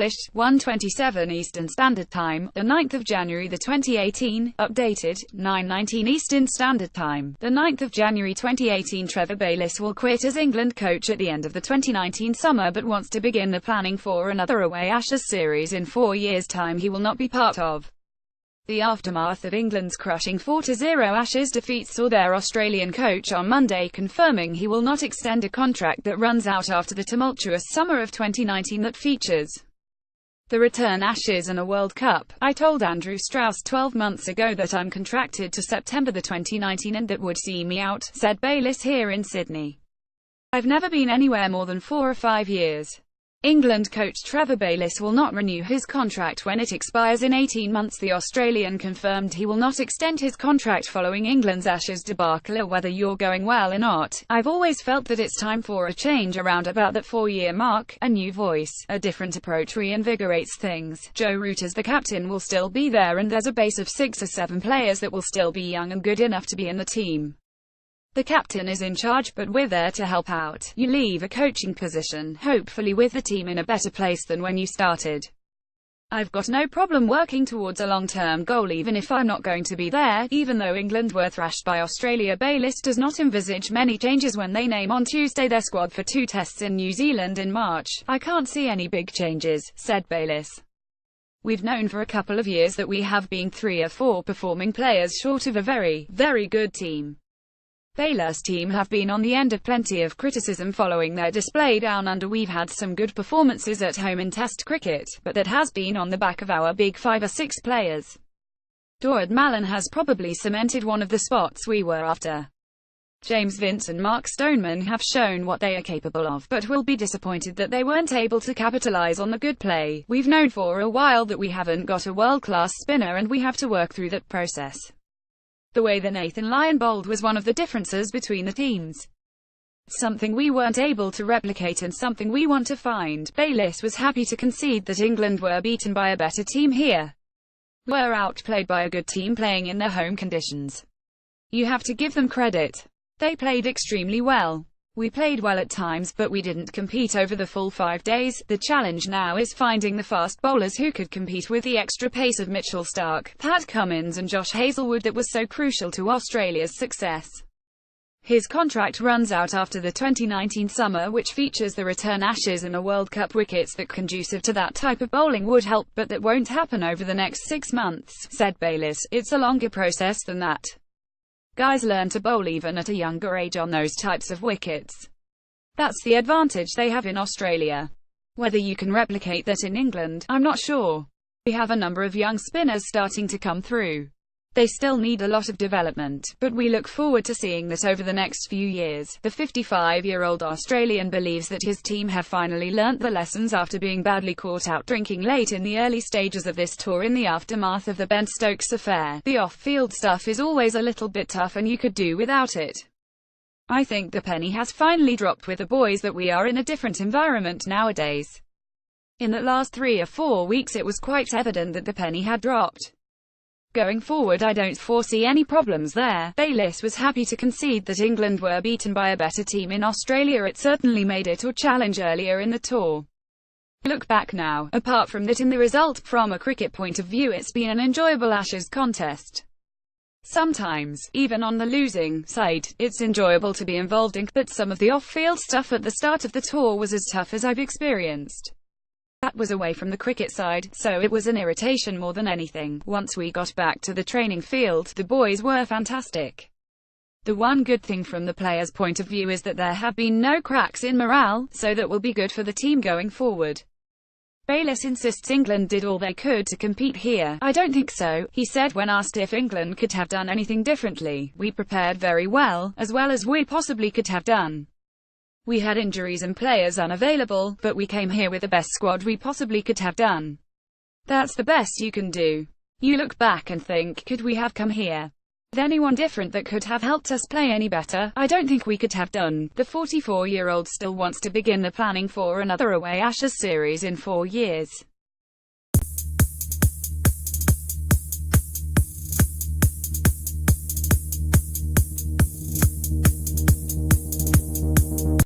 published, 1:27 Eastern Standard Time, the 9th of January 2018, updated, 9:19 Eastern Standard Time, the 9th of January 2018. Trevor Bayliss will quit as England coach at the end of the 2019 summer but wants to begin the planning for another away Ashes series in 4 years' time he will not be part of. The aftermath of England's crushing 4-0 Ashes defeat saw their Australian coach on Monday confirming he will not extend a contract that runs out after the tumultuous summer of 2019 that features the return Ashes and a World Cup. "I told Andrew Strauss 12 months ago that I'm contracted to September 2019 and that would see me out," said Bayliss here in Sydney. "I've never been anywhere more than 4 or 5 years." England coach Trevor Bayliss will not renew his contract when it expires in 18 months. The Australian confirmed he will not extend his contract following England's Ashes debacle. "Whether you're going well or not, I've always felt that it's time for a change around about that 4-year mark, a new voice, a different approach reinvigorates things. Joe Root as the captain will still be there and there's a base of 6 or 7 players that will still be young and good enough to be in the team. The captain is in charge, but we're there to help out. You leave a coaching position, hopefully with the team in a better place than when you started. I've got no problem working towards a long-term goal even if I'm not going to be there." Even though England were thrashed by Australia, Bayliss does not envisage many changes when they name on Tuesday their squad for 2 tests in New Zealand in March. "I can't see any big changes," said Bayliss. "We've known for a couple of years that we have been 3 or 4 performing players short of a very, very good team." Bayliss' team have been on the end of plenty of criticism following their display down under. "We've had some good performances at home in Test cricket, but that has been on the back of our big 5 or 6 players. Dorad Malan has probably cemented one of the spots we were after. James Vince and Mark Stoneman have shown what they are capable of, but we'll be disappointed that they weren't able to capitalise on the good play. We've known for a while that we haven't got a world-class spinner and we have to work through that process. The way that Nathan Lyon bowled was one of the differences between the teams. Something we weren't able to replicate and something we want to find." Bayliss was happy to concede that England were beaten by a better team here. "Were outplayed by a good team playing in their home conditions. You have to give them credit. They played extremely well. We played well at times, but we didn't compete over the full 5 days. The challenge now is finding the fast bowlers who could compete with the extra pace of Mitchell Starc, Pat Cummins and Josh Hazlewood that was so crucial to Australia's success." His contract runs out after the 2019 summer, which features the return Ashes and a World Cup. "Wickets that conducive to that type of bowling would help, but that won't happen over the next 6 months, said Bayliss. "It's a longer process than that. Guys learn to bowl even at a younger age on those types of wickets. That's the advantage they have in Australia. Whether you can replicate that in England, I'm not sure. We have a number of young spinners starting to come through. They still need a lot of development, but we look forward to seeing that over the next few years." The 55-year-old Australian believes that his team have finally learnt the lessons after being badly caught out drinking late in the early stages of this tour in the aftermath of the Ben Stokes affair. "The off-field stuff is always a little bit tough and you could do without it. I think the penny has finally dropped with the boys that we are in a different environment nowadays. In the last 3 or 4 weeks it was quite evident that the penny had dropped. Going forward I don't foresee any problems there." Bayliss was happy to concede that England were beaten by a better team in Australia. "It certainly made it or challenge earlier in the tour. Look back now, apart from that in the result, from a cricket point of view it's been an enjoyable Ashes contest. Sometimes, even on the losing side, it's enjoyable to be involved in, but some of the off-field stuff at the start of the tour was as tough as I've experienced. That was away from the cricket side, so it was an irritation more than anything. Once we got back to the training field, the boys were fantastic. The one good thing from the players' point of view is that there have been no cracks in morale, so that will be good for the team going forward." Bayliss insists England did all they could to compete here. "I don't think so," he said when asked if England could have done anything differently. "We prepared very well as we possibly could have done. We had injuries and players unavailable, but we came here with the best squad we possibly could have done. That's the best you can do. You look back and think, could we have come here with anyone different that could have helped us play any better? I don't think we could have done." The 44-year-old still wants to begin the planning for another away Ashes series in 4 years.